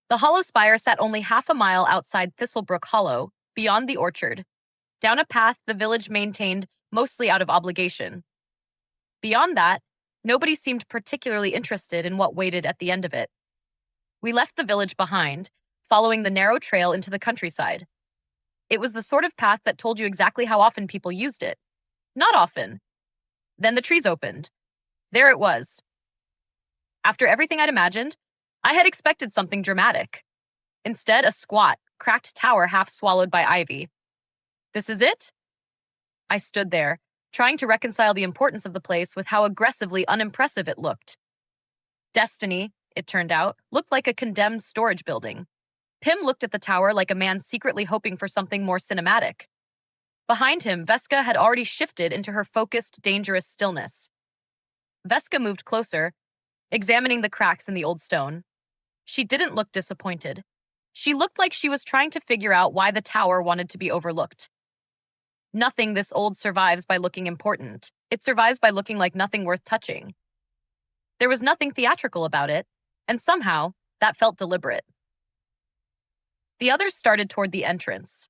The hollow spire sat only half a mile outside Thistlebrook Hollow, beyond the orchard, down a path the village maintained mostly out of obligation. Beyond that, nobody seemed particularly interested in what waited at the end of it. We left the village behind, following the narrow trail into the countryside. It was the sort of path that told you exactly how often people used it. Not often. Then the trees opened. There it was. After everything I'd imagined, I had expected something dramatic. Instead, a squat, cracked tower half swallowed by ivy. This is it? I stood there, trying to reconcile the importance of the place with how aggressively unimpressive it looked. Destiny, it turned out, looked like a condemned storage building. Pim looked at the tower like a man secretly hoping for something more cinematic. Behind him, Veska had already shifted into her focused, dangerous stillness. Veska moved closer, examining the cracks in the old stone. She didn't look disappointed. She looked like she was trying to figure out why the tower wanted to be overlooked. Nothing this old survives by looking important. It survives by looking like nothing worth touching. There was nothing theatrical about it, and somehow, that felt deliberate. The others started toward the entrance.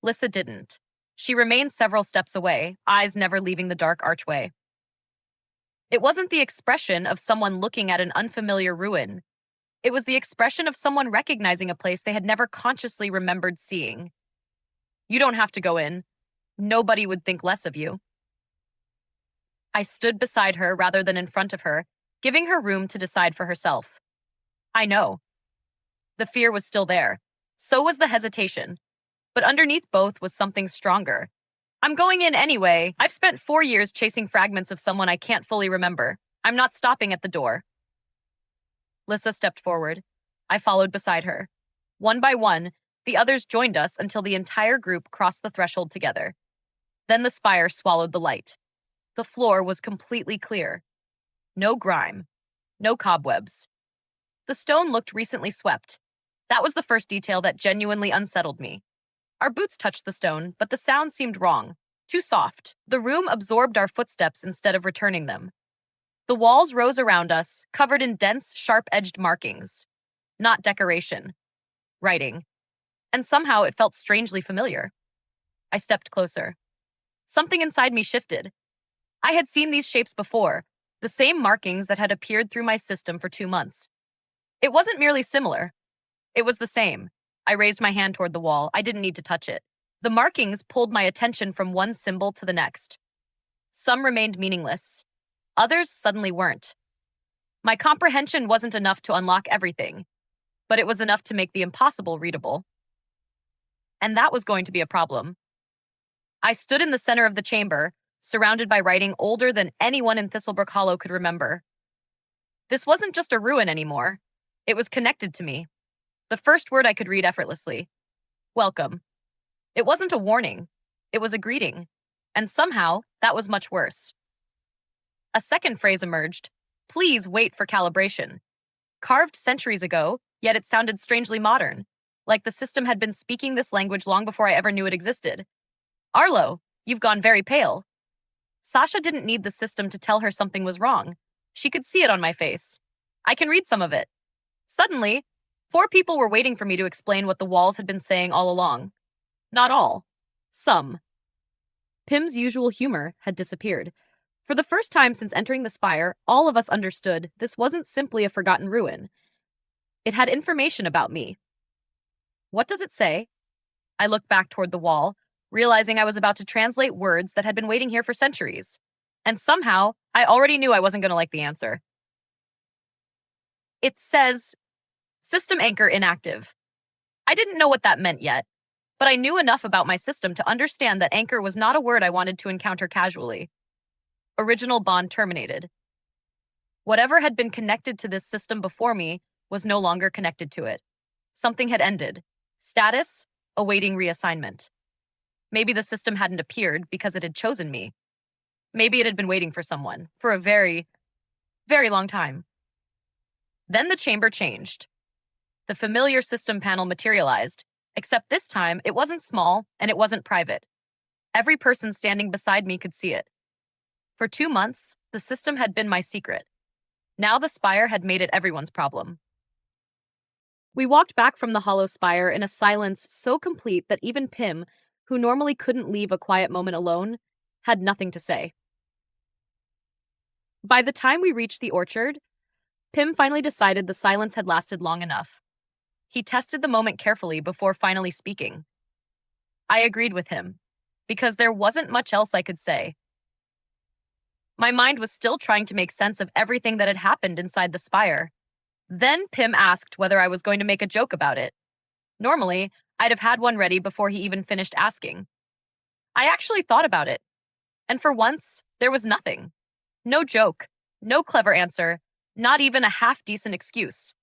Lissa didn't. She remained several steps away, eyes never leaving the dark archway. It wasn't the expression of someone looking at an unfamiliar ruin. It was the expression of someone recognizing a place they had never consciously remembered seeing. You don't have to go in. Nobody would think less of you. I stood beside her rather than in front of her, giving her room to decide for herself. I know. The fear was still there. So was the hesitation. But underneath both was something stronger. I'm going in anyway. I've spent 4 years chasing fragments of someone I can't fully remember. I'm not stopping at the door. Lissa stepped forward. I followed beside her. One by one, the others joined us until the entire group crossed the threshold together. Then the spire swallowed the light. The floor was completely clear. No grime. No cobwebs. The stone looked recently swept. That was the first detail that genuinely unsettled me. Our boots touched the stone, but the sound seemed wrong. Too soft. The room absorbed our footsteps instead of returning them. The walls rose around us, covered in dense, sharp-edged markings. Not decoration. Writing. And somehow it felt strangely familiar. I stepped closer. Something inside me shifted. I had seen these shapes before, the same markings that had appeared through my system for 2 months. It wasn't merely similar. It was the same. I raised my hand toward the wall. I didn't need to touch it. The markings pulled my attention from one symbol to the next. Some remained meaningless. Others suddenly weren't. My comprehension wasn't enough to unlock everything, but it was enough to make the impossible readable. And that was going to be a problem. I stood in the center of the chamber, surrounded by writing older than anyone in Thistlebrook Hollow could remember. This wasn't just a ruin anymore. It was connected to me. The first word I could read effortlessly. Welcome. It wasn't a warning. It was a greeting. And somehow, that was much worse. A second phrase emerged. Please wait for calibration. Carved centuries ago, yet it sounded strangely modern. Like the system had been speaking this language long before I ever knew it existed. Arlo, you've gone very pale. Sasha didn't need the system to tell her something was wrong. She could see it on my face. I can read some of it. Suddenly, 4 people were waiting for me to explain what the walls had been saying all along. Not all. Some. Pim's usual humor had disappeared. For the first time since entering the spire, all of us understood this wasn't simply a forgotten ruin. It had information about me. What does it say? I looked back toward the wall, realizing I was about to translate words that had been waiting here for centuries. And somehow, I already knew I wasn't going to like the answer. It says, System anchor inactive. I didn't know what that meant yet, but I knew enough about my system to understand that anchor was not a word I wanted to encounter casually. Original bond terminated. Whatever had been connected to this system before me was no longer connected to it. Something had ended. Status, awaiting reassignment. Maybe the system hadn't appeared because it had chosen me. Maybe it had been waiting for someone for a very, very long time. Then the chamber changed. The familiar system panel materialized, except this time it wasn't small and it wasn't private. Every person standing beside me could see it. For 2 months, the system had been my secret. Now the spire had made it everyone's problem. We walked back from the hollow spire in a silence so complete that even Pim, who normally couldn't leave a quiet moment alone, had nothing to say. By the time we reached the orchard, Pim finally decided the silence had lasted long enough. He tested the moment carefully before finally speaking. I agreed with him, because there wasn't much else I could say. My mind was still trying to make sense of everything that had happened inside the spire. Then Pim asked whether I was going to make a joke about it. Normally, I'd have had one ready before he even finished asking. I actually thought about it, and for once, there was nothing. No joke, no clever answer, not even a half-decent excuse.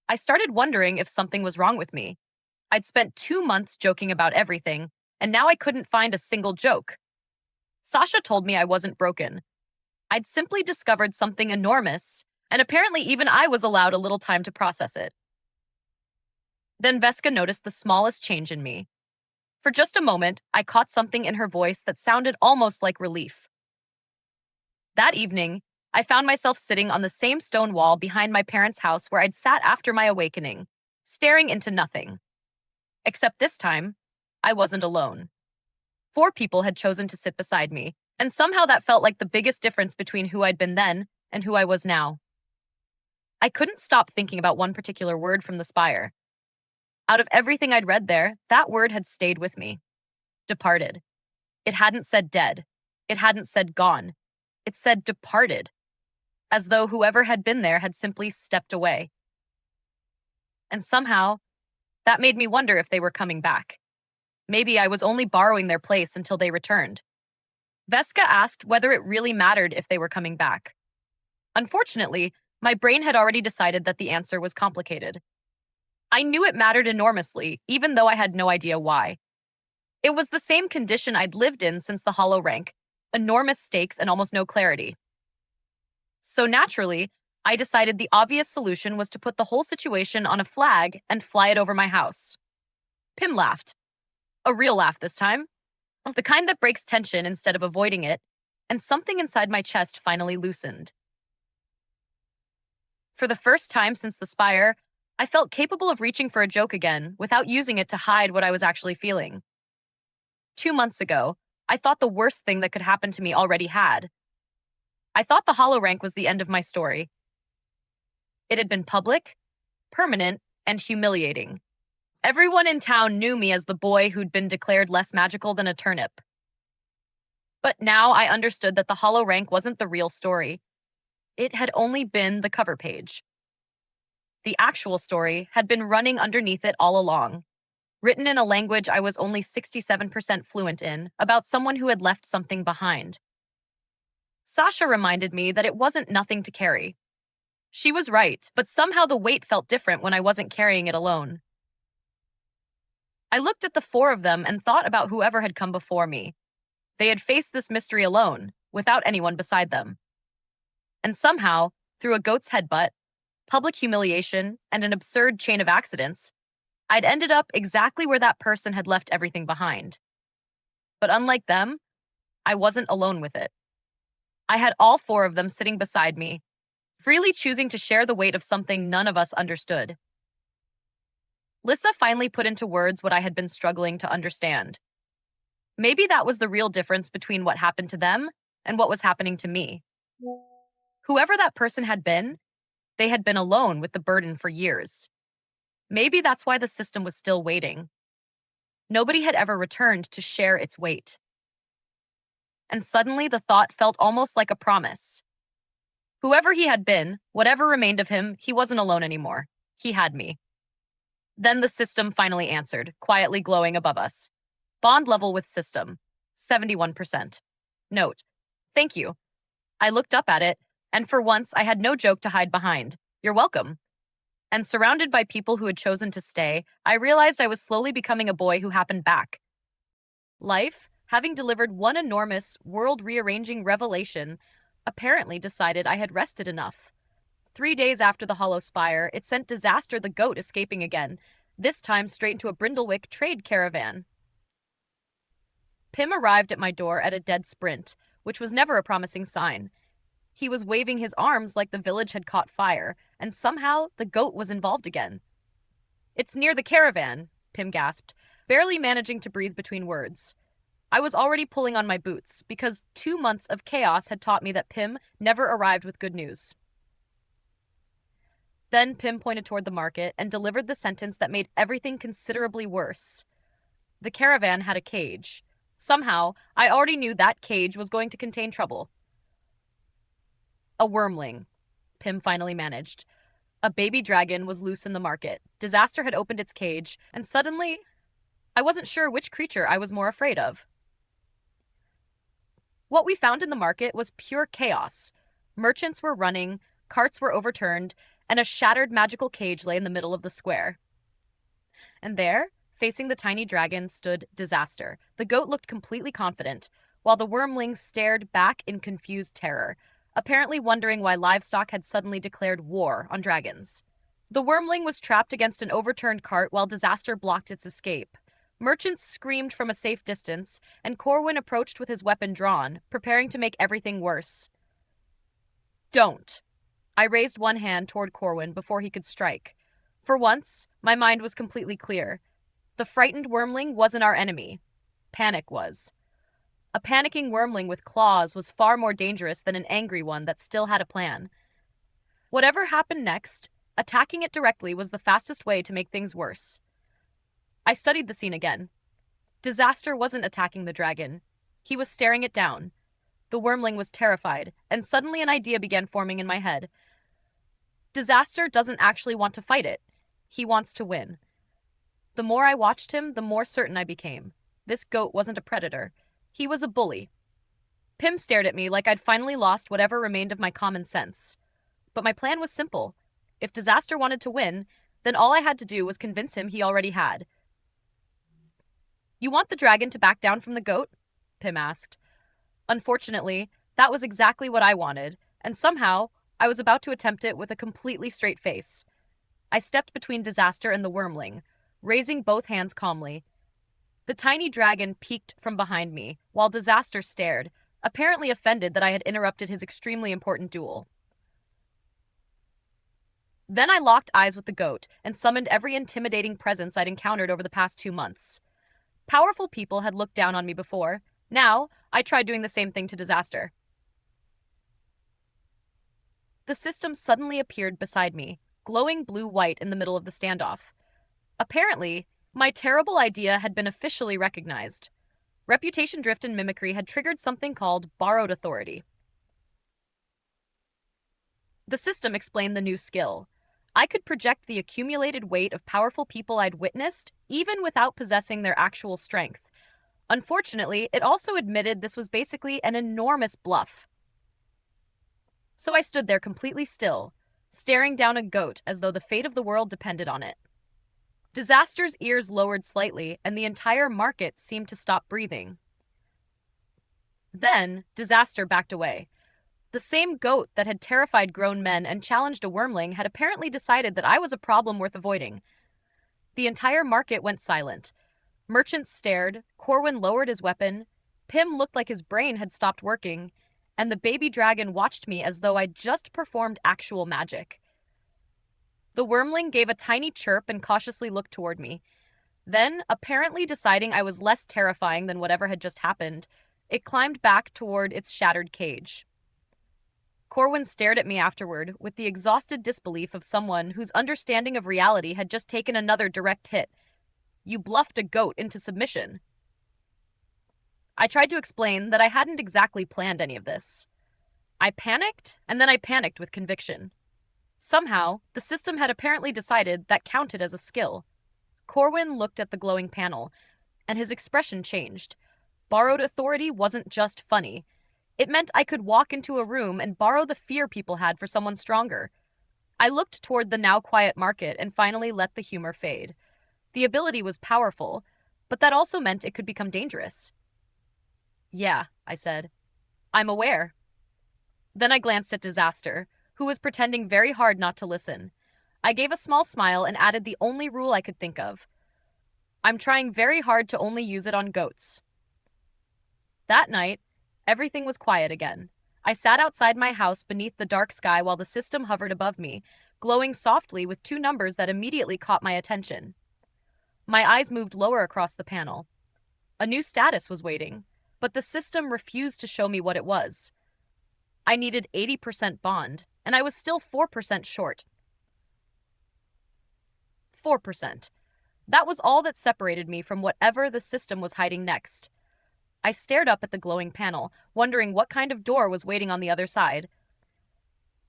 I started wondering if something was wrong with me. I'd spent 2 months joking about everything, and now I couldn't find a single joke. Sasha told me I wasn't broken. I'd simply discovered something enormous, and apparently even I was allowed a little time to process it. Then Veska noticed the smallest change in me. For just a moment, I caught something in her voice that sounded almost like relief. That evening, I found myself sitting on the same stone wall behind my parents' house where I'd sat after my awakening, staring into nothing. Except this time, I wasn't alone. 4 people had chosen to sit beside me, and somehow that felt like the biggest difference between who I'd been then and who I was now. I couldn't stop thinking about one particular word from the spire. Out of everything I'd read there, that word had stayed with me. Departed. It hadn't said dead. It hadn't said gone. It said departed, as though whoever had been there had simply stepped away. And somehow, that made me wonder if they were coming back. Maybe I was only borrowing their place until they returned. Veska asked whether it really mattered if they were coming back. Unfortunately, my brain had already decided that the answer was complicated. I knew it mattered enormously, even though I had no idea why. It was the same condition I'd lived in since the hollow rank, enormous stakes and almost no clarity. So naturally, I decided the obvious solution was to put the whole situation on a flag and fly it over my house. Pim laughed. A real laugh this time. The kind that breaks tension instead of avoiding it, and something inside my chest finally loosened. For the first time since the spire, I felt capable of reaching for a joke again without using it to hide what I was actually feeling. 2 months ago, I thought the worst thing that could happen to me already had. I thought the hollow rank was the end of my story. It had been public, permanent, and humiliating. Everyone in town knew me as the boy who'd been declared less magical than a turnip. But now I understood that the hollow rank wasn't the real story. It had only been the cover page. The actual story had been running underneath it all along, written in a language I was only 67% fluent in, about someone who had left something behind. Sasha reminded me that it wasn't nothing to carry. She was right, but somehow the weight felt different when I wasn't carrying it alone. I looked at the 4 of them and thought about whoever had come before me. They had faced this mystery alone, without anyone beside them. And somehow, through a goat's headbutt, public humiliation, and an absurd chain of accidents, I'd ended up exactly where that person had left everything behind. But unlike them, I wasn't alone with it. I had all 4 of them sitting beside me, freely choosing to share the weight of something none of us understood. Lissa finally put into words what I had been struggling to understand. Maybe that was the real difference between what happened to them and what was happening to me. Whoever that person had been, they had been alone with the burden for years. Maybe that's why the system was still waiting. Nobody had ever returned to share its weight. And suddenly the thought felt almost like a promise. Whoever he had been, whatever remained of him, he wasn't alone anymore. He had me. Then the system finally answered, quietly glowing above us. Bond level with system, 71%. Note, thank you. I looked up at it, and for once I had no joke to hide behind. You're welcome. And surrounded by people who had chosen to stay, I realized I was slowly becoming a boy who happened back. Life, having delivered one enormous, world-rearranging revelation, apparently decided I had rested enough. 3 days after the hollow spire, it sent Disaster the goat escaping again, this time straight into a Brindlewick trade caravan. Pim arrived at my door at a dead sprint, which was never a promising sign. He was waving his arms like the village had caught fire, and somehow the goat was involved again. It's near the caravan, Pim gasped, barely managing to breathe between words. I was already pulling on my boots because 2 months of chaos had taught me that Pim never arrived with good news. Then Pim pointed toward the market and delivered the sentence that made everything considerably worse. The caravan had a cage. Somehow, I already knew that cage was going to contain trouble. A wormling, Pim finally managed. A baby dragon was loose in the market. Disaster had opened its cage, and suddenly, I wasn't sure which creature I was more afraid of. What we found in the market was pure chaos. Merchants were running, carts were overturned, and a shattered magical cage lay in the middle of the square. And there, facing the tiny dragon, stood Disaster. The goat looked completely confident, while the wormling stared back in confused terror, apparently wondering why livestock had suddenly declared war on dragons. The wormling was trapped against an overturned cart while Disaster blocked its escape. Merchants screamed from a safe distance, and Corwin approached with his weapon drawn, preparing to make everything worse. Don't. I raised one hand toward Corwin before he could strike. For once, my mind was completely clear. The frightened wormling wasn't our enemy. Panic was. A panicking wormling with claws was far more dangerous than an angry one that still had a plan. Whatever happened next, attacking it directly was the fastest way to make things worse. I studied the scene again. Disaster wasn't attacking the dragon. He was staring it down. The wormling was terrified, and suddenly an idea began forming in my head. Disaster doesn't actually want to fight it. He wants to win. The more I watched him, the more certain I became. This goat wasn't a predator. He was a bully. Pim stared at me like I'd finally lost whatever remained of my common sense. But my plan was simple. If Disaster wanted to win, then all I had to do was convince him he already had. You want the dragon to back down from the goat? Pim asked. Unfortunately, that was exactly what I wanted, and somehow I was about to attempt it with a completely straight face. I stepped between Disaster and the wormling, raising both hands calmly. The tiny dragon peeked from behind me, while Disaster stared, apparently offended that I had interrupted his extremely important duel. Then I locked eyes with the goat and summoned every intimidating presence I'd encountered over the past 2 months. Powerful people had looked down on me before. Now, I tried doing the same thing to Disaster. The system suddenly appeared beside me, glowing blue-white in the middle of the standoff. Apparently, my terrible idea had been officially recognized. Reputation drift and mimicry had triggered something called borrowed authority. The system explained the new skill. I could project the accumulated weight of powerful people I'd witnessed, even without possessing their actual strength. Unfortunately, it also admitted this was basically an enormous bluff. So I stood there completely still, staring down a goat as though the fate of the world depended on it. Disaster's ears lowered slightly, and the entire market seemed to stop breathing. Then, Disaster backed away. The same goat that had terrified grown men and challenged a wormling had apparently decided that I was a problem worth avoiding. The entire market went silent. Merchants stared, Corwin lowered his weapon, Pim looked like his brain had stopped working, and the baby dragon watched me as though I'd just performed actual magic. The wormling gave a tiny chirp and cautiously looked toward me. Then, apparently deciding I was less terrifying than whatever had just happened, it climbed back toward its shattered cage. Corwin stared at me afterward with the exhausted disbelief of someone whose understanding of reality had just taken another direct hit. You bluffed a goat into submission. I tried to explain that I hadn't exactly planned any of this. I panicked, and then I panicked with conviction. Somehow, the system had apparently decided that counted as a skill. Corwin looked at the glowing panel, and his expression changed. Borrowed authority wasn't just funny. It meant I could walk into a room and borrow the fear people had for someone stronger. I looked toward the now quiet market and finally let the humor fade. The ability was powerful, but that also meant it could become dangerous. Yeah, I said. I'm aware. Then I glanced at Disaster, who was pretending very hard not to listen. I gave a small smile and added the only rule I could think of. I'm trying very hard to only use it on goats. That night, everything was quiet again. I sat outside my house beneath the dark sky while the system hovered above me, glowing softly with two numbers that immediately caught my attention. My eyes moved lower across the panel. A new status was waiting, but the system refused to show me what it was. I needed 80% bond, and I was still 4% short. 4%. That was all that separated me from whatever the system was hiding next. I stared up at the glowing panel, wondering what kind of door was waiting on the other side.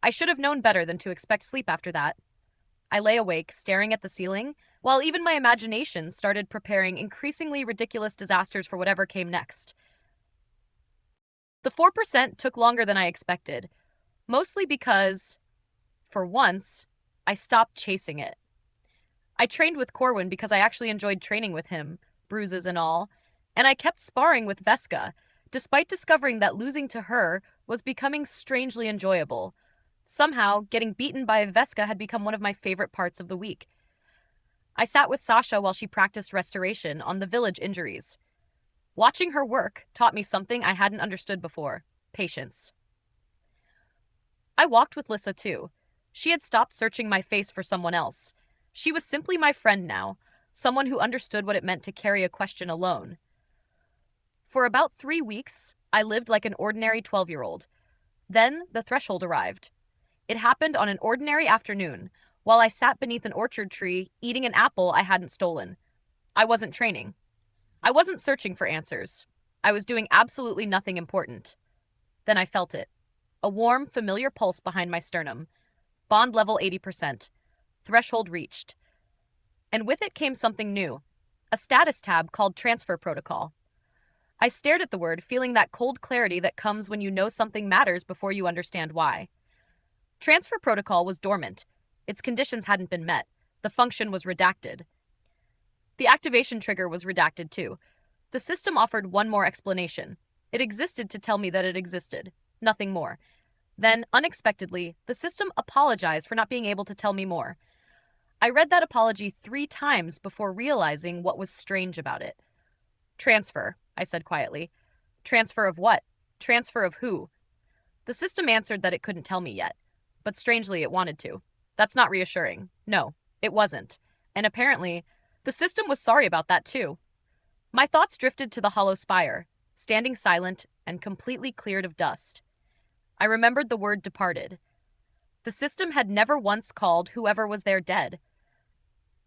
I should have known better than to expect sleep after that. I lay awake, staring at the ceiling, while even my imagination started preparing increasingly ridiculous disasters for whatever came next. The 4% took longer than I expected, mostly because, for once, I stopped chasing it. I trained with Corwin because I actually enjoyed training with him, bruises and all, and I kept sparring with Veska, despite discovering that losing to her was becoming strangely enjoyable. Somehow, getting beaten by Veska had become one of my favorite parts of the week. I sat with Sasha while she practiced restoration on the village injuries. Watching her work taught me something I hadn't understood before: patience. I walked with Lissa too. She had stopped searching my face for someone else. She was simply my friend now, someone who understood what it meant to carry a question alone. For about 3 weeks, I lived like an ordinary 12-year-old. Then the threshold arrived. It happened on an ordinary afternoon, while I sat beneath an orchard tree eating an apple I hadn't stolen. I wasn't training. I wasn't searching for answers. I was doing absolutely nothing important. Then I felt it. A warm, familiar pulse behind my sternum. Bond level 80%. Threshold reached. And with it came something new. A status tab called Transfer Protocol. I stared at the word, feeling that cold clarity that comes when you know something matters before you understand why. Transfer Protocol was dormant. Its conditions hadn't been met. The function was redacted. The activation trigger was redacted too. The system offered one more explanation. It existed to tell me that it existed. Nothing more. Then, unexpectedly, the system apologized for not being able to tell me more. I read that apology 3 times before realizing what was strange about it. Transfer, I said quietly. Transfer of what? Transfer of who? The system answered that it couldn't tell me yet. But strangely, it wanted to. That's not reassuring. No, it wasn't. And apparently, the system was sorry about that too. My thoughts drifted to the hollow spire, standing silent and completely cleared of dust. I remembered the word departed. The system had never once called whoever was there dead.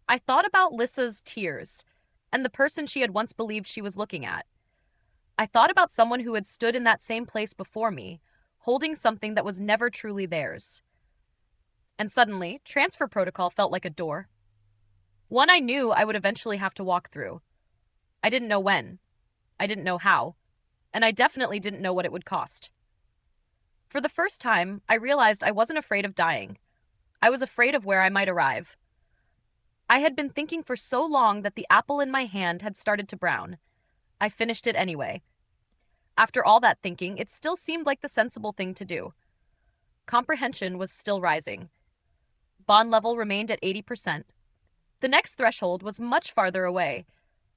I thought about Lissa's tears and the person she had once believed she was looking at. I thought about someone who had stood in that same place before me, holding something that was never truly theirs. And suddenly, Transfer Protocol felt like a door. One I knew I would eventually have to walk through. I didn't know when. I didn't know how. And I definitely didn't know what it would cost. For the first time, I realized I wasn't afraid of dying. I was afraid of where I might arrive. I had been thinking for so long that the apple in my hand had started to brown. I finished it anyway. After all that thinking, it still seemed like the sensible thing to do. Comprehension was still rising. Bond level remained at 80%. The next threshold was much farther away,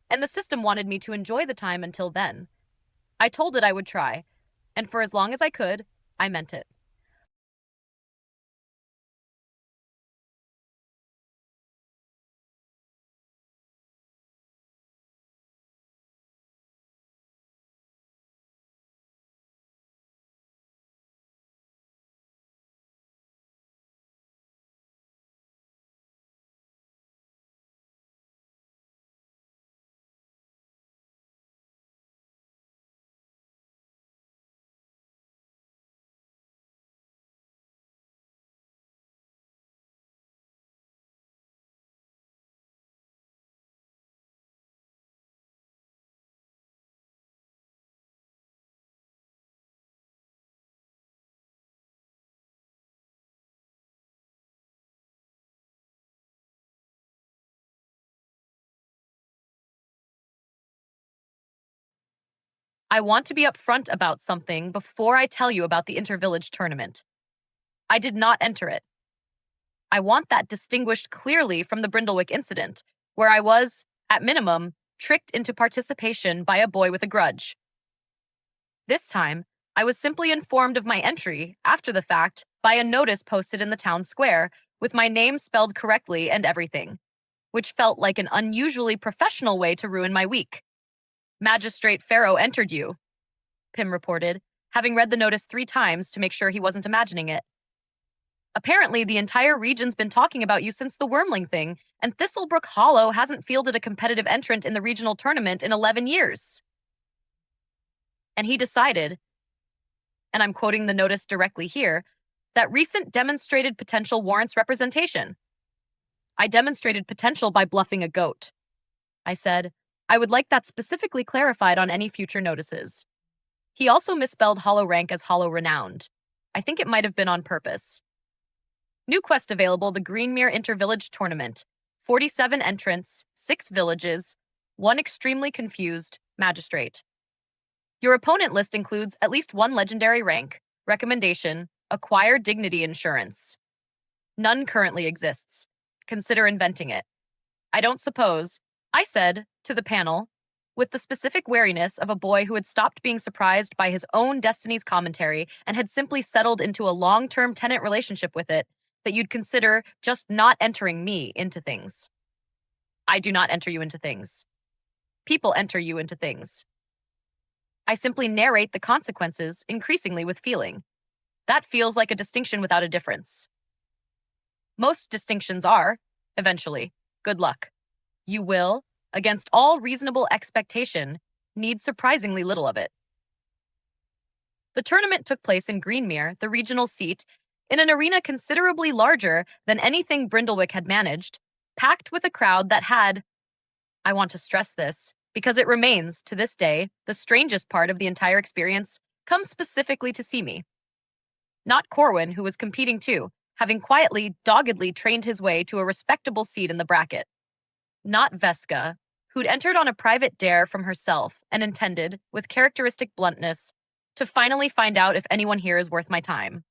and the system wanted me to enjoy the time until then. I told it I would try, and for as long as I could, I meant it. I want to be upfront about something before I tell you about the intervillage tournament. I did not enter it. I want that distinguished clearly from the Brindlewick incident, where I was, at minimum, tricked into participation by a boy with a grudge. This time, I was simply informed of my entry, after the fact, by a notice posted in the town square, with my name spelled correctly and everything, which felt like an unusually professional way to ruin my week. Magistrate Pharaoh entered you, Pym reported, having read the notice 3 times to make sure he wasn't imagining it. Apparently, the entire region's been talking about you since the Wormling thing, and Thistlebrook Hollow hasn't fielded a competitive entrant in the regional tournament in 11 years. And he decided, and I'm quoting the notice directly here, that recent demonstrated potential warrants representation. I demonstrated potential by bluffing a goat. I said, I would like that specifically clarified on any future notices. He also misspelled Hollow Rank as Hollow Renowned. I think it might have been on purpose. New quest available, the Greenmere Intervillage Tournament. 47 entrants, 6 villages, 1 extremely confused magistrate. Your opponent list includes at least 1 legendary rank. Recommendation, acquire dignity insurance. None currently exists. Consider inventing it. I don't suppose, I said to the panel, with the specific wariness of a boy who had stopped being surprised by his own destiny's commentary and had simply settled into a long-term tenant relationship with it, that you'd consider just not entering me into things. I do not enter you into things. People enter you into things. I simply narrate the consequences increasingly with feeling. That feels like a distinction without a difference. Most distinctions are, eventually, good luck. You will, against all reasonable expectation, need surprisingly little of it. The tournament took place in Greenmere, the regional seat, in an arena considerably larger than anything Brindlewick had managed, packed with a crowd that had, I want to stress this, because it remains, to this day, the strangest part of the entire experience, come specifically to see me. Not Corwin, who was competing too, having quietly, doggedly trained his way to a respectable seat in the bracket. Not Veska, who'd entered on a private dare from herself and intended, with characteristic bluntness, to finally find out if anyone here is worth my time.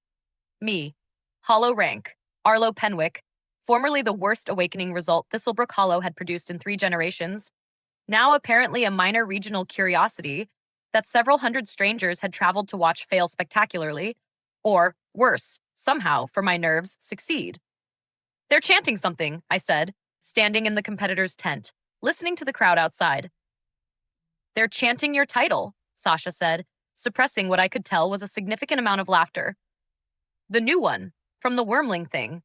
Me, Hollow Rank, Arlo Penwick, formerly the worst awakening result Thistlebrook Hollow had produced in 3 generations, now apparently a minor regional curiosity that several hundred strangers had traveled to watch fail spectacularly, or, worse, somehow, for my nerves, succeed. They're chanting something, I said, standing in the competitor's tent, listening to the crowd outside. They're chanting your title, Sasha said, suppressing what I could tell was a significant amount of laughter. The new one, from the Wormling thing.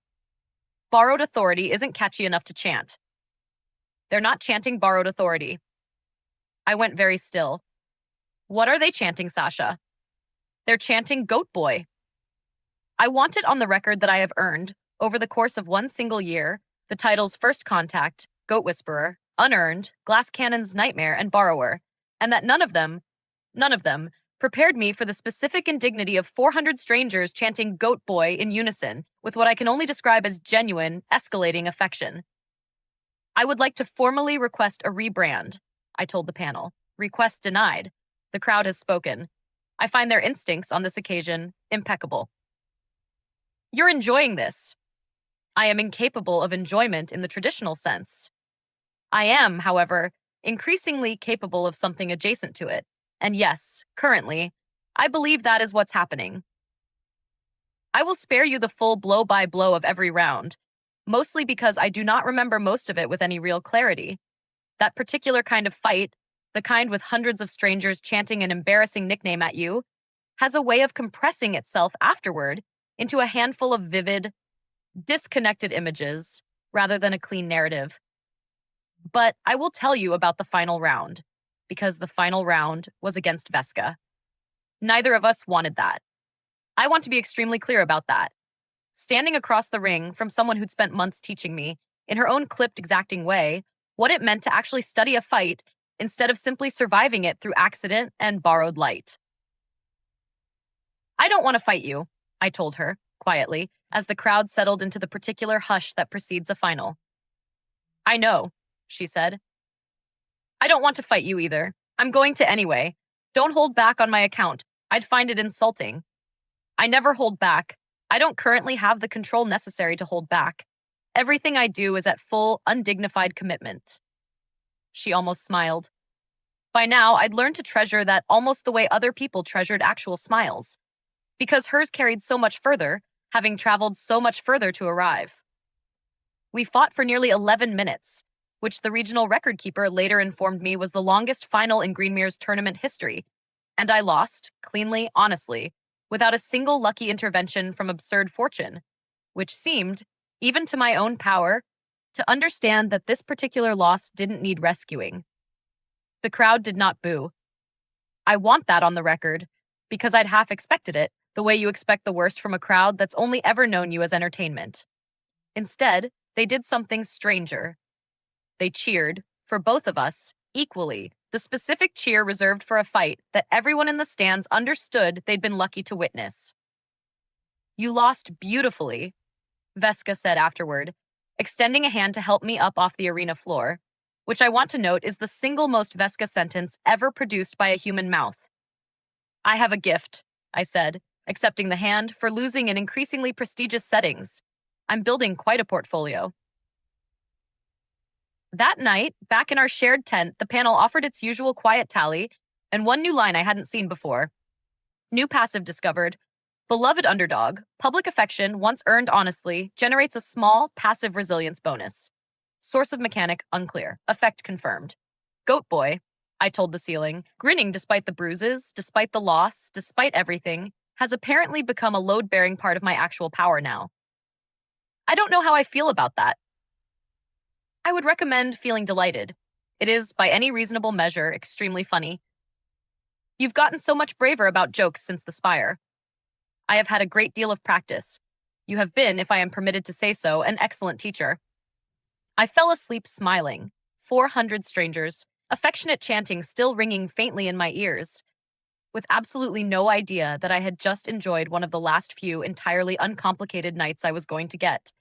Borrowed authority isn't catchy enough to chant. They're not chanting borrowed authority. I went very still. What are they chanting, Sasha? They're chanting Goat Boy. I want it on the record that I have earned, over the course of 1 single year, the titles First Contact, Goat Whisperer, Unearned, Glass Cannon's Nightmare, and Borrower, and that none of them, prepared me for the specific indignity of 400 strangers chanting Goat Boy in unison with what I can only describe as genuine, escalating affection. I would like to formally request a rebrand, I told the panel. Request denied. The crowd has spoken. I find their instincts on this occasion impeccable. You're enjoying this. I am incapable of enjoyment in the traditional sense. I am, however, increasingly capable of something adjacent to it. And yes, currently, I believe that is what's happening. I will spare you the full blow-by-blow of every round, mostly because I do not remember most of it with any real clarity. That particular kind of fight, the kind with hundreds of strangers chanting an embarrassing nickname at you, has a way of compressing itself afterward into a handful of vivid, disconnected images rather than a clean narrative. But I will tell you about the final round, because the final round was against Veska. Neither of us wanted that. I want to be extremely clear about that. Standing across the ring from someone who'd spent months teaching me, in her own clipped, exacting way, what it meant to actually study a fight instead of simply surviving it through accident and borrowed light. I don't want to fight you, I told her, quietly, as the crowd settled into the particular hush that precedes a final. I know, she said. I don't want to fight you either. I'm going to anyway. Don't hold back on my account. I'd find it insulting. I never hold back. I don't currently have the control necessary to hold back. Everything I do is at full, undignified commitment. She almost smiled. By now, I'd learned to treasure that almost the way other people treasured actual smiles, because hers carried so much further, having traveled so much further to arrive. We fought for nearly 11 minutes, which the regional record keeper later informed me was the longest final in Greenmere's tournament history, and I lost, cleanly, honestly, without a single lucky intervention from absurd fortune, which seemed, even to my own power, to understand that this particular loss didn't need rescuing. The crowd did not boo. I want that on the record, because I'd half expected it, the way you expect the worst from a crowd that's only ever known you as entertainment. Instead, they did something stranger. They cheered, for both of us, equally, the specific cheer reserved for a fight that everyone in the stands understood they'd been lucky to witness. You lost beautifully, Veska said afterward, extending a hand to help me up off the arena floor, which I want to note is the single most Veska sentence ever produced by a human mouth. I have a gift, I said, accepting the hand for losing in increasingly prestigious settings. I'm building quite a portfolio. That night, back in our shared tent, the panel offered its usual quiet tally and one new line I hadn't seen before. New passive discovered. Beloved underdog, public affection, once earned honestly, generates a small, passive resilience bonus. Source of mechanic unclear. Effect confirmed. Goat boy, I told the ceiling, grinning despite the bruises, despite the loss, despite everything, has apparently become a load-bearing part of my actual power now. I don't know how I feel about that. I would recommend feeling delighted. It is, by any reasonable measure, extremely funny. You've gotten so much braver about jokes since the Spire. I have had a great deal of practice. You have been, if I am permitted to say so, an excellent teacher. I fell asleep smiling. 400 strangers, affectionate chanting still ringing faintly in my ears, with absolutely no idea that I had just enjoyed one of the last few entirely uncomplicated nights I was going to get.